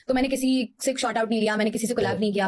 तो मैंने किसी से शॉर्ट आउट नहीं लिया, मैंने किसी से कोलैब नहीं किया।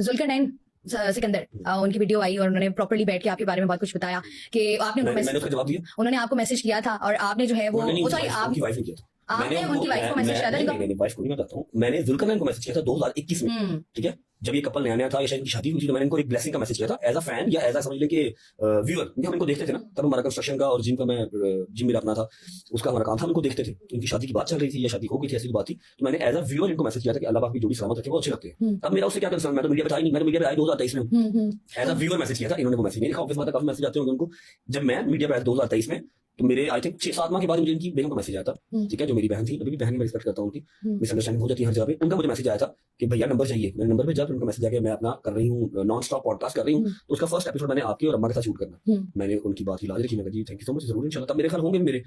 जुल्करनैन सिकंदर उनकी वीडियो आई और उन्होंने प्रॉपर्ली बैठ के आपके बारे में बहुत कुछ बताया कि आपने मैंने उसका जवाब दिया। उन्होंने आपको मैसेज किया था और आपने जो है वो सॉरी आपकी वाइफ ने किया था। आपने उनकी वाइफ को मैसेज किया था। नहीं वाइफ को नहीं, मैं बताता हूँ। मैंने जुल्करनैन को मैसेज किया था 2021 में, ठीक है, जब ये कपल नया नया था या शायद इनकी शादी हुई थी, तो मैंने इनको एक ब्लेसिंग का मैसेज किया था एज अ फैन या एज अ समझ ले कि व्यूअर। हम इनको देखते थे ना, तब हमारा कंस्ट्रक्शन का और जिम का, मैं जिम मेरा अपना था, उसका हमारा काम था, इनको देखते थे। इनकी शादी की बात चल रही थी या शादी हो गई थी, ऐसी बात थी। तो मैंने एज अ व्यूअर इनको मैसेज किया था कि अल्लाह पाक की जोड़ी सलामत रखे, वो अच्छे लगते हैं। अब मेरा उससे क्या कंसर्न, मैं तो मीडिया पे आई नहीं, मैं तो मीडिया पे आया 2023 में एज अ व्यूअर मैसेज किया था। इन्होंने वो मैसेज नहीं लिखा, ऑफिस में काफी मैसेज आते होंगे उनको। जब मैं मीडिया पे आया 2023 में, तो मेरे आई थिंक 6-7 माह के बाद मुझे इनकी बेगम का मैसेज आया था, ठीक है, जो मेरी बहन थी। अभी भी बहन में रिस्पेक्ट करता हूँ उनकी, मिसअंडरस्टैंडिंग हो जाती है हर जगह पे। उनका मुझे मैसेज आया था कि भैया नंबर चाहिए। मैंने नंबर भेजा, तो उनका मैसेज आ गया मैं अपना कर रही हूँ नॉन स्टॉप पॉडकास्ट कर रही हूँ, तो उसका फर्स्ट एपिसोड मैंने आपकी और अम्मा के साथ शूट करना। मैंने उनकी बात की लाज रखी, मैं जी थैंक यू सो मच, जरूर इंशाल्लाह। तब मेरे ख्याल होंगे मेरे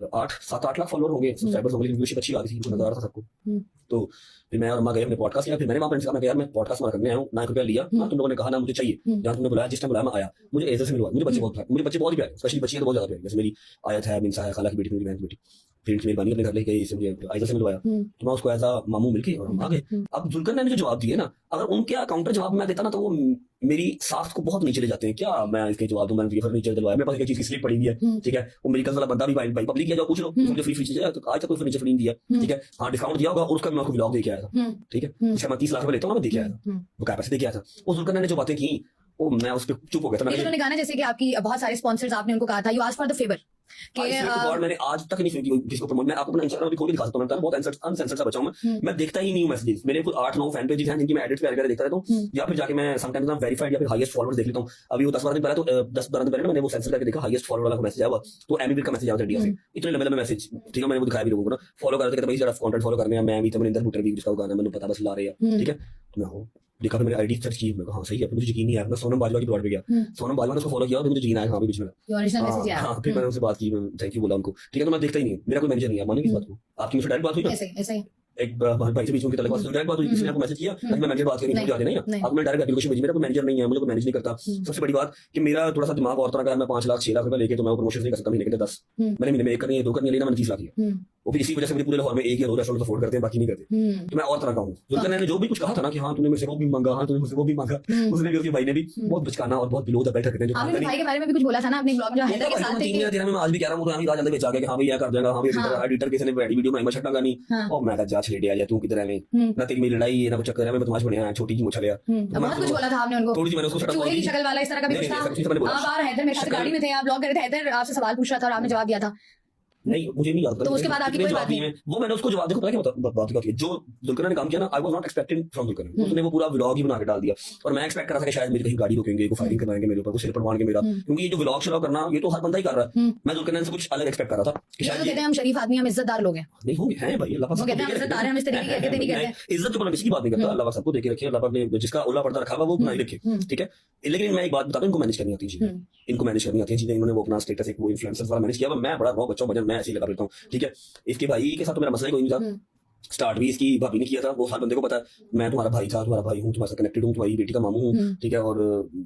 7-8 लाख फॉलोअर होंगे, सब्सक्राइबर्स होंगे, व्यूअरशिप अच्छी आ रही थी, नजर आ रहा था सबको। तो फिर मैं और अम्मा गए, हमने पॉडकास्ट किया। फिर मैंने वहां पर कहा, मैं यार मैं पॉडकास्ट करने आया हूँ, ना रुपया लिया, ना तुम लोगों ने कहा ना मुझे चाहिए, जहाँ तुमने बुलाया, जिस टाइम बुलाया मैं आया। मुझे एजर से मिलवा, मुझे बच्चे बहुत ही प्यारे, स्पेशली बच्चियां तो बहुत ज्यादा प्यारी। जैसे मेरी आयत है, मिनसा है, खाला की बेटी, मेरी बहन की बेटी, फिर इनकी मेहरबानी अपने घर लेके गई, मुझे आयजा से मिलवाया, तो मैं उसको एज अ मामू मिलके और हम आ गए। अब जुल्करनैन ने जो जवाब दिए ना, अगर उनके काउंटर जवाब मैं देता ना, तो वो मेरी साख्त को बहुत नीचे ले जाते हैं। क्या मैं इसके जवाब दूं, मैंने फर्नीचर दिलवाया, मेरे पास एक चीज की स्लिप पड़ी हुई है, ठीक है, वो मेरी कल वाला बंदा भी भाई पब्लिक किया, जाओ पूछ लो, मुझे फ्री चाहिए, तो आज तक कोई फर्नीचर फ्री नहीं दिया, ठीक है। हाँ डिस्काउंट दिया होगा, और उसका मैं आपको व्लॉग देके आया था, ठीक है, इसका मैं 30 लाख रुपए लेता हूँ, मैं देके आया था, वो क्या पैसे देके आया था। वो जुल्करनैन ने जो बातें की, वो मैं उस पर चुप हो गया था। उन्होंने कहा ना जैसे कि आपकी बहुत सारे स्पॉन्सर्स, आपने उनको कहा था you ask for the favour कि मैंने आज तक नहीं सुनी जिसको प्रमोट। मैं आपको अपना इंस्टाग्राम भी खोल के दिखा सकता हूँ, बहुत अनसेंसर्ड सा बचा हूं मैं देखता ही नहीं हूँ मैसेजेस। मेरे कुछ 8-9 फैन पेजेस हैं जिनकी मैं एडिट करके देखता रहता हूँ, या फिर जाके मैं समटाइम्स ना वेरीफाइड या फिर हाईएस्ट फॉलोअर्स देख लेता हूँ। अभी वो 10-12 दिन पहले, तो 10-12 दिन पहले मैंने वो सेंसर करके देखा, हाईएस्ट फॉलोअर वाला मैसेज आया हुआ, तो एमीवीर का मैसेज आया था इंडिया से, इतने लंबे मैसेज, ठीक है। मैंने वो दिखाया भी लोगों को ना, फॉलो कर रहे थे, भाई जरा कंटेंट फॉलो करने हैं, मैं भी तमरिंदर बुटर भी जिसका गाना मैंने पता बस ला रहे हैं, ठीक है। तो मैं हूँ देखा, फिर मैंने आईडी सर्च की, मैं हाँ सही है, मुझे यकीन नहीं आया। मैं सोनम बाजवा की प्लॉट पे गया, सोनम बाजवा ने उसको फॉलो किया, तो मुझे यकीन आया, हाँ भी बीच में फिर मैंने उनसे बात की, थैंक यू बोला उनको, ठीक है। तो मैं देखता ही नहीं, मेरा कोई मैनेजर नहीं है, मानेंगे इस बात को। आपकी मुझसे डायरेक्ट बात हुई ना, एक भाई से बीच में डायरेक्ट बात हुई, किसी ने आपको मैसेज किया, मैं मैनेजर बात करी, मुझे नहीं है, आपने डायरेक्ट एप्लीकेशन भेजी, मेरा कोई मैनेजर नहीं है, मुझे कोई मैनेज नहीं करता। सबसे बड़ी बात कि मेरा थोड़ा सा दिमाग और तरह का है, मैं 5 लाख 6 लाख रुपए लेके तो मैं प्रमोशन नहीं कर सकता, महीने के 10 मैंने महीने में 1 करनी है, 2 करनी है, लेना मैंने 30 लाख किया। वो फिर इसी वजह से मुझे पूरे लाहौर में 1 या 2 रेस्टोरेंट अफोर्ड करते हैं, बाकी नहीं करते। तो मैं और तरह का हूँ। जुल्करनैन ने जो भी कुछ कहा था ना कि हाँ तूने मुझसे वो भी मांगा, हाँ तूने मुझसे वो भी मांगा, उसने भी, उसके भाई ने भी बहुत बचकाना और बहुत बिलो द बेल्ट करते हैं। आपने भाई के बारे में भी कुछ बोला था ना अपने ब्लॉग में, हैदर के साथ थे। मैं आज भी कह रहा हूँ, तो आज अंदर बेच आ गया कि हाँ भाई यह कर देगा, हाँ भाई एडिटर किसी ने वीडियो में छटना गानी, और मैं जा छेड़े आ जा तू किधर है, ना तेरी मेरी लड़ाई है ना कुछ चक्कर है, मैं तुम्हारे बढ़िया छोटी जी मुछा लिया। बहुत कुछ बोला था आपने उनको, थोड़ी सी मैंने उसको चूहे की शक्ल वाला इस तरह का भी कुछ था। आप आ हैदर मेरे साथ गाड़ी में थे, आप ब्लॉग कर रहे थे, हैदर आपसे सवाल पूछ रहा था और आपने जवाब दिया था। नहीं मुझे नहीं याद, तो उसके बाद आपकी कोई बात नहीं है, वो मैंने उसको जवाब देखो, क्या बात क्या जो जुल्करनैन ने काम किया ना, I was not expecting from Zulqarnain. उसने वो पूरा व्लॉग ही बना के डाल दिया, और मैं एक्सपेक्ट कर रहा था कि शायद मेरी कहीं गाड़ी रोकेंगे, को फायरिंग करवाएंगे मेरे ऊपर, को सिर पड़वाएंगे मेरा, क्योंकि ये जो व्लॉग शुरू करना ये तो हर बंदा ही कर रहा है। मैं जुल्करनैन से कुछ अलग एक्सपेक्ट कर रहा था कि शायद कहते हैं हम शरीफ आदमी, हम इज्जतदार लोग हैं। नहीं होंगे हैं भाई, अल्लाह पाक वो कहते हैं हम इज्जतदार हैं, हम इस तरीके के कहते नहीं कहते, इज्जत तो किसी की बात नहीं करता, अल्लाह पाक सबको देके रखे, अल्लाह पाक ने जिसका उल्ला पड़ता रखा हुआ वो बनाई रखे, ठीक है। लेकिन मैं एक बात बता दूं, इनको मैनेज करनी आती है, इनको मैनेज करनी आती है चीजें। इन्होंने वो अपना स्टेटस एक वो इन्फ्लुएंसर वाला मैनेज किया, मैं बड़ा रॉ बच्चा हूं, मैं ऐसे ही लगा फिरता हूं, ठीक है। इसके भाई के साथ तो मेरा मसला ही कोई नहीं था, स्टार्ट भी इसकी भाभी ने किया था, वो हर बंदे को पता है मैं तुम्हारा भाई था, तुम्हारा भाई हूँ, तुम्हारे साथ कनेक्टेड हूँ, तुम्हारी बेटी का मामू हूँ, ठीक है। और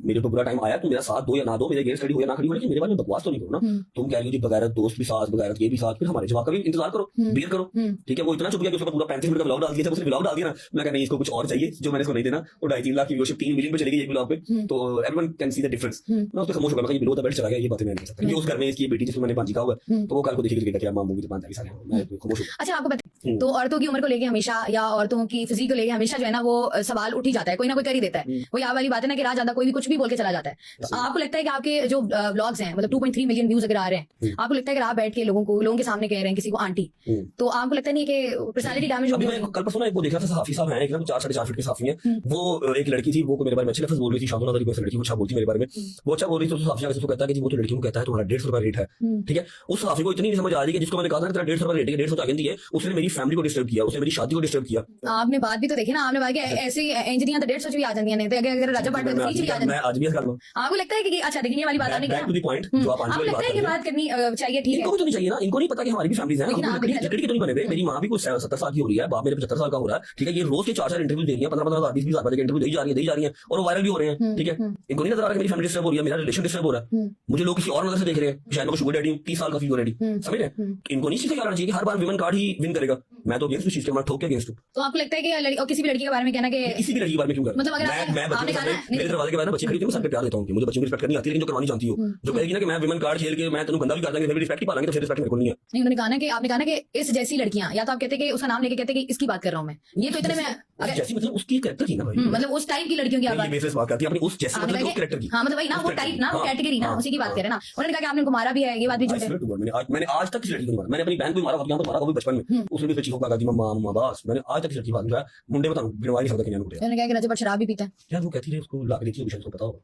मेरे ऊपर बुरा टाइम आया, तुम मेरा साथ दो या ना दो, मेरे अगेंस्ट खड़ी हो या ना खड़ी हो, लेकिन मेरे बारे में बकवास तो नहीं करो ना। तुम कह रही हो जी बगैरत दोस्त भी साथ, बगैरत ये भी साथ, फिर हमारे जवाब का भी इंतजार करो, बियर करो, ठीक है। वो इतना चुप गया कि उसके पूरा 35 मिनट का व्लॉग डाल दिया, उसने व्लॉग डाल दिया ना, मैं कह नहीं इसको कुछ और चाहिए जो मैंने इसको नहीं देना। वो 2.5-3 लाख की व्यूअरशिप 3 मिलियन पे चली गई एक व्लॉग पे, तो everyone can see the difference. मैं उसको खामोश हो गया, मैं बिलो द बेल्ट चला गया, ये बातें मैं नहीं कर सकता। उस घर में इसकी बेटी जिसको मैंने बांझी कहा हुआ है, तो वो कल को देखेगी क्या मामू की बांधा भी सारे, मैं खामोश हो गया। अच्छा आपको बताइए, तो औरतों की उम्र को लेके हमेशा या औरतों की फिजिक को लेके हमेशा जो है ना वो सवाल उठ ही जाता है, कोई ना कोई कर ही देता है। वो यहाँ वाली बात है ना कि रात ज्यादा कोई भी कुछ भी बोल के चला जाता है। तो आपको लगता है कि आपके जो व्लॉग्स हैं, मतलब 2.3 मिलियन व्यूज अगर आ रहे हैं, आपको लगता है कि आप बैठ के लोगों के सामने कह रहे हैं किसी को आंटी, तो आपको लगता नहीं कि पर्सनालिटी डैमेज हो गई? कल परसों एक वो देखा था, सहाफी साहब हैं, एकदम 4-4.5 फीट के सहाफी हैं, वो एक लड़की थी, वो मेरे बारे में अच्छे लफ्ज़ बोल रही थी, शाहजहां नजरी कोई लड़की को अच्छा बोलती मेरे बारे में, वो अच्छा बोल रही थी, तो सहाफी को कहता है कि वो तो लड़कियों को कहता है तुम्हारा 150 रुपए रेट है, ठीक है। उस सहाफी को इतनी समझ आ रही है कि जिसको मैंने कहा था तेरा 150 रुपए रेट है, 150 आगे दी है, उसने मेरी फैमिली को डिस्टर्ब किया, उसने मेरी शादी को डिस्टर्ब किया। आपने बात भी तो देखी ना, आपने बात ऐसे इंजीनियर तो 150 भी आ जाती है, अगर राजा पाट में भी आ जाती है। आज भी कर लो, आपको लगता है कि अच्छा देखिए ये वाली बात आने बैक टू द पॉइंट जो आप आपको लगता है कि बात करनी चाहिए, ठीक है। इनको तो नहीं चाहिए ना, इनको नहीं पता कि हमारी भी फैमिलीज हैं, लकड़ी की तो नहीं बने हुए। मेरी माँ भी कुछ 70 साल की हो रही है, बाप मेरे 75 साल का हो रहा है, ठीक है। ये रोज के 4-4 इंटरव्यू दे रही है, 15-15 20-20 हजार के इंटरव्यू दी जा रही है, और वो वायरल भी हो रहे हैं, ठीक है। इनको नहीं नजर आ रहा है मेरी फैमिली डिस्टर्ब हो रही है, मेरा रिलेशन डिस्टर्ब हो रहा है, मुझे लोग किसी और नजर से देख रहे हैं, शायद मैं शुगर डैडी हूँ, 30 साल का फीवर डैडी, समझ रहे हैं। इनको नहीं सीखा जाना चाहिए कि हर बार विमेन कार्ड ही विन करेगा। करेगा, मैं तो अगेंस्ट चीज के मैं ठोक के अगेंस्ट हूँ। तो आपको लगता है कि और किसी भी लड़की के बारे में कहना कि किसी भी लड़की के बारे में क्यों कर, मतलब अगर मैं आपने बच्चों कहा ना मेरे दरवाजे के बारे में बच्चे खरीदते हैं, मैं सबके प्यार देता हूँ कि मुझे बच्चों की रिस्पेक्ट करनी आती है, लेकिन जो करवानी जानती हो, जो कहेगी ना कि मैं विमेन कार्ड खेल के मैं तेनू गंदा भी कर देंगे फिर भी रिस्पेक्ट ही पालेंगे, तो फिर रिस्पेक्ट मेरे को नहीं है। नहीं, उन्होंने कहा ना कि आपने कहा ना कि इस जैसी लड़कियां, या तो आप कहते कि उसका नाम लेके कहते कि इसकी बात कर रहा हूं मैं, ये तो इतने में अगर जैसी मतलब उसकी कैरेक्टर की ना भाई, मतलब उस टाइप की लड़कियों की आप ये बेसिस बात करती है अपनी उस जैसी आपने मतलब कहा उस कैरेक्टर की। हाँ मतलब वही ना, वो टाइप ना, वो कैटेगरी ना, उसी की बात करें ना। उन्होंने कहा कि आपने उनको मारा भी है, ये बात भी झूठ है। मैंने आज तक किसी लड़की को नहीं मारा, मैंने अपनी बहन को मारा, यहाँ पर मारा कभी बचपन में, उसने भी चीखों का मम्मा मम्मा बस, मैंने आज तक किसी लड़की की बात नहीं किया, मुंडे बताऊं गिनवा नहीं सकता कि उन्होंने कहा कि रजब शराब भी पीता है यार, वो कहती है उसको ला के देती है, उसको पता होगा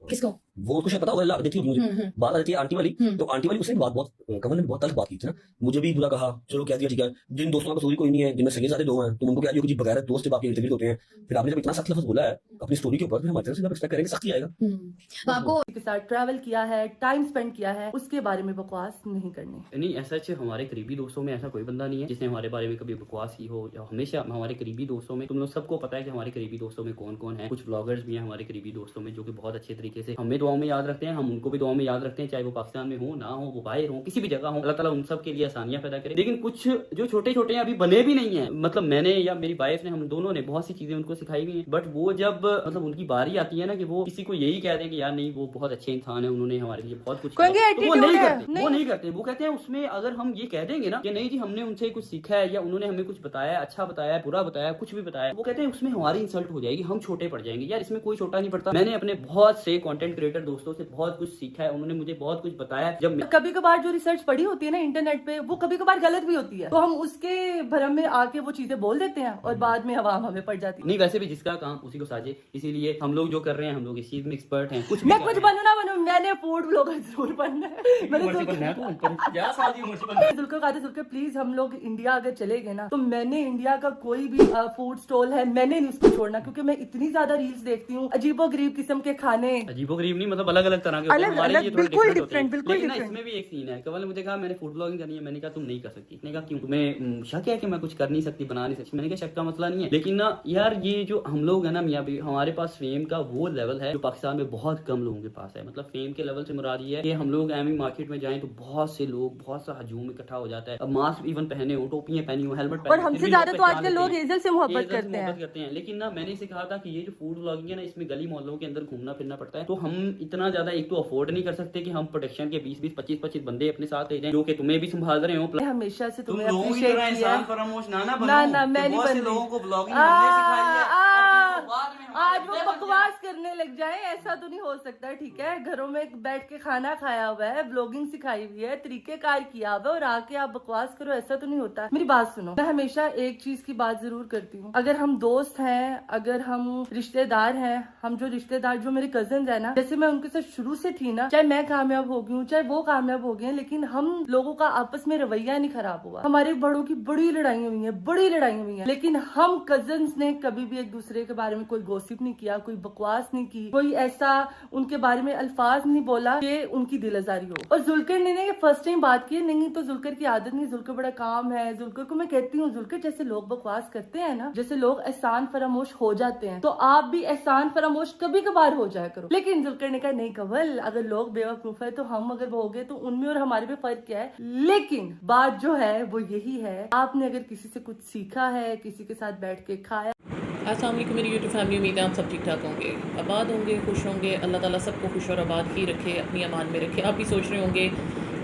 किसको, वो उसको शायद पता होगा, ला के देती है मुझे। बात आ जाती है आंटी वाली, तो आंटी वाली उसने बात बहुत कमल ने बहुत तल्ख बात की थी ना, मुझे भी बुरा कहा, चलो कह दिया ठीक है, जिन दोस्तों का कसूर कोई नहीं है, जिनमें सगे सारे दो हैं, तुम उनको कह दियो कि बगैर दोस्त बाकी इर्द गिर्द होते हैं, फिर आपने जब इतना सख्त लफ्ज बोला है अपनी स्टोरी के ऊपर, फिर हमारी तरफ से एक्सपेक्ट करेंगे सख्ती आएगा। तो आपको के साथ ट्रैवल किया है, टाइम स्पेंड किया है, उसके बारे में बकवास नहीं करनी। नहीं, ऐसा हमारे करीबी दोस्तों में ऐसा कोई बंदा नहीं है जिसने हमारे बारे में कभी बकवास की हो, या हमेशा हमारे करीबी दोस्तों में, तुम लोग सबको पता है कि हमारे करीबी दोस्तों में कौन कौन है। कुछ ब्लॉगर्स भी हैं हमारे करीबी दोस्तों में जो कि बहुत अच्छे तरीके से हमें दुआओं में याद रखते हैं, हम उनको भी दुआओं में याद रखते हैं, चाहे वो पाकिस्तान में हो ना हो, वो बाहर हो, किसी भी जगह हो, अल्लाह ताला उन सब के लिए आसानियां पैदा करे। लेकिन कुछ जो छोटे छोटे हैं अभी बने भी नहीं है, मतलब मैंने या मेरी वाइफ ने, हम दोनों ने बहुत सी चीजें उनको सिखाई हुई हैं, बट वो जब मतलब उनकी बारी आती है ना कि वो किसी को यही कह दें कि यार नहीं वो बहुत अच्छे इंसान है, उन्होंने हमारे लिए बहुत कुछ किया, तो वो नहीं करते, वो नहीं करते। वो कहते हैं उसमें अगर हम ये कह देंगे ना कि नहीं जी हमने उनसे कुछ सीखा है या उन्होंने हमें कुछ बताया, अच्छा बताया, बुरा बताया, कुछ भी बताया, वो कहते हैं उसमें हमारी इंसल्ट हो जाएगी, हम छोटे पड़ जाएंगे। यार इसमें कोई छोटा नहीं पड़ता। मैंने अपने बहुत से कंटेंट क्रिएटर दोस्तों से बहुत कुछ सीखा है, उन्होंने मुझे बहुत कुछ बताया। जब कभी कभार जो रिसर्च पड़ी होती है ना इंटरनेट पे, वो कभी कभार गलत भी होती है, तो हम उसके भरम में आके वो चीजें बोल देते हैं और बाद में अवाम हमें पड़ जाती है। नहीं, वैसे भी जिसका काम उसी को साजे, इसीलिए हम लोग जो कर रहे हैं, हम लोग इस चीज में एक्सपर्ट हैं। कुछ मैं कुछ बनू ना बनू, मैंने फूड ब्लॉगर जरूर बनना है। जुल्कर कादिर जुल्कर, प्लीज हम लोग इंडिया अगर चले गए ना, तो मैंने इंडिया का कोई भी फूड स्टॉल है मैंने नहीं उसको छोड़ना, क्योंकि मैं इतनी ज्यादा रील्स देखती हूँ, अजीबो गरीब किस्म के खाने, अजीबो गरीब नहीं मतलब अलग अलग तरह के, अलग अलग बिल्कुल डिफरेंट, बिल्कुल लेकिन डिफरेंट। इसमें भी एक सीन है। कवल ने मुझे कहा मैंने फूड ब्लॉगिंग करनी है, मैंने कहा तुम नहीं कर सकती। इसने कहा क्यों, तुम्हें शक है कि मैं कुछ कर नहीं सकती, बना नहीं सकती? मैंने कहा शक का मसला नहीं है, लेकिन ना यार ये जो हम लोग है ना मियां बीवी, हमारे पास फेम का वो लेवल है जो पाकिस्तान में बहुत कम लोगों के पास है। मतलब फेम के लेवल से मुराद ये है कि हम लोग एमी मार्केट में जाएं तो बहुत से लोग, बहुत सा हजूम इकट्ठा हो जाता है। अब मास्क इवन पहने हो, टोपियां पहनी हो, हेलमेट पहने, और हमसे ज्यादा तो आजकल लोग हेजल से मोहब्बत करते हैं। लेकिन ना मैंने इसे कहा था कि ये जो फूड ब्लॉगिंग है ना, इसमें गली मोहल्लों के अंदर घूमना फिरना पड़ता है, तो हम इतना ज्यादा एक तो अफोर्ड नहीं कर सकते कि हम प्रोटेक्शन के 20-20, 25-25 बंदे अपने साथ ले जाएं जो कि तुम्हें भी संभाल रहे हो। हमेशा से तुम्हें तुम लोगों की तरह इंसान फरामोश ना बनो। ना मैं नहीं बन लोगों को ब्लॉगिंग हमने सिखाई है। आज वो बकवास करने लग जाए, ऐसा तो नहीं हो सकता। ठीक है, घरों में बैठ के खाना खाया हुआ है, ब्लॉगिंग सिखाई हुई है, तरीकेकार किया हुआ है, और आके आप बकवास करो, ऐसा तो नहीं होता। मेरी बात सुनो, मैं हमेशा एक चीज की बात जरूर करती हूँ, अगर हम दोस्त हैं, अगर हम रिश्तेदार हैं, हम जो रिश्तेदार जो मेरे कजन है ना, जैसे मैं उनके साथ शुरू से थी ना, चाहे मैं कामयाब हो गई हूँ चाहे वो कामयाब हो गए, लेकिन हम लोगों का आपस में रवैया नहीं खराब हुआ। हमारे बड़ों की बड़ी लड़ाई हुई है, बड़ी लड़ाई हुई है, लेकिन हम कजन्स ने कभी भी एक दूसरे के बारे में कोई गॉसिप नहीं किया, कोई बकवास नहीं की, कोई ऐसा उनके बारे में अल्फाज नहीं बोला कि उनकी दिल आजारी हो। और जुल्कर ने ये फर्स्ट टाइम बात की नहीं, तो जुल्कर की आदत नहीं, जुल्कर बड़ा काम है। जुल्कर को मैं कहती हूँ, जुल्कर जैसे लोग बकवास करते हैं ना, जैसे लोग एहसान फरामोश हो जाते हैं, तो आप भी एहसान फरामोश कभी कभार हो जाया करो। लेकिन जुल्कर ने कहा नहीं कवल, अगर लोग बेवकूफ है तो हम अगर वो हो गए तो उनमें और हमारे में फर्क क्या है। लेकिन बात जो है वो यही है, आपने अगर किसी से कुछ सीखा है, किसी के साथ बैठ के खाया। अस्सलाम वालेकुम मेरी यूट्यूब फैमिली, उम्मीद है आप सब ठीक ठाक होंगे, आबाद होंगे, खुश होंगे। अल्लाह ताला सबको खुश और आबाद ही रखे, अपनी अमान में रखे। आप भी सोच रहे होंगे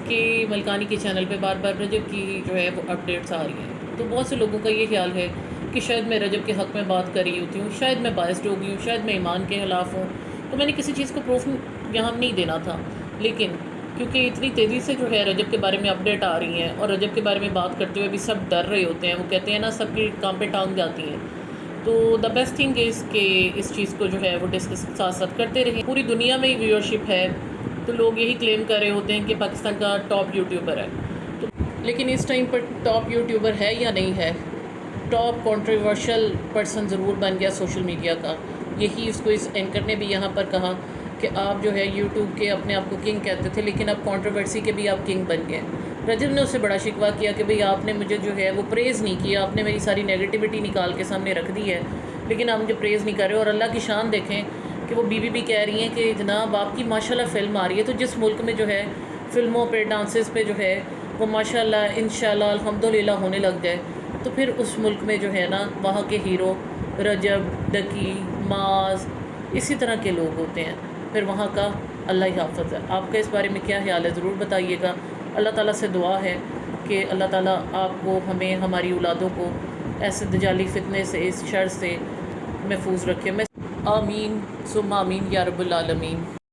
कि मलकानी के चैनल पे बार बार रजब की जो है वो अपडेट्स आ रही हैं, तो बहुत से लोगों का ये ख्याल है कि शायद मैं रजब के हक़ में बात कर रही होती हूँ, शायद मैं बायस्ड हो गई हूँ, शायद मैं ईमान के खिलाफ़ हूँ। तो मैंने किसी चीज़ को प्रूफ यहाँ नहीं देना था, लेकिन क्योंकि इतनी तेज़ी से जो है रजब के बारे में अपडेट आ रही हैं और रजब के बारे में बात करते हुए भी सब डर रहे होते हैं, वो कहते हैं ना सबकी काम पे टांग जाती हैं, तो द बेस्ट थिंग इज़ कि इस चीज़ को जो है वो डिस्कस साथ साथ करते रहें। पूरी दुनिया में ही व्यूअरशिप है, तो लोग यही क्लेम कर रहे होते हैं कि पाकिस्तान का टॉप यूट्यूबर है, तो लेकिन इस टाइम पर टॉप यूट्यूबर है या नहीं है, टॉप कंट्रोवर्शियल पर्सन ज़रूर बन गया सोशल मीडिया का। यही इसको इस एंकर ने भी यहाँ पर कहा कि आप जो है यूट्यूब के अपने आप को किंग कहते थे, लेकिन अब कंट्रोवर्सी के भी आप किंग बन गए। रजब ने उससे बड़ा शिकवा किया कि भाई आपने मुझे जो है वो प्रेज़ नहीं किया, आपने मेरी सारी नेगेटिविटी निकाल के सामने रख दी है, लेकिन आप मुझे प्रेज़ नहीं कर रहे। और अल्लाह की शान देखें कि वो बीबी भी कह रही हैं कि जनाब आपकी माशाल्लाह फ़िल्म आ रही है, तो जिस मुल्क में जो है फ़िल्मों पे डांसेस पे जो है वो माशाल्लाह इंशाल्लाह अल्हम्दुलिल्लाह होने लग जाए, तो फिर उस मुल्क में जो है ना वहाँ के हीरो रजब, डकी, माज इसी तरह के लोग होते हैं। फिर वहाँ का अल्लाह ही हाफ़िज़ है। आपका इस बारे में क्या ख्याल है ज़रूर बताइएगा। अल्लाह ताला से दुआ है कि अल्लाह ताला आपको, हमें, हमारी औलादों को ऐसे दजाली फितने से, इस शर से महफूज रखे। मैं आमीन सुम्मा आमीन या रब्बुल आलमीन।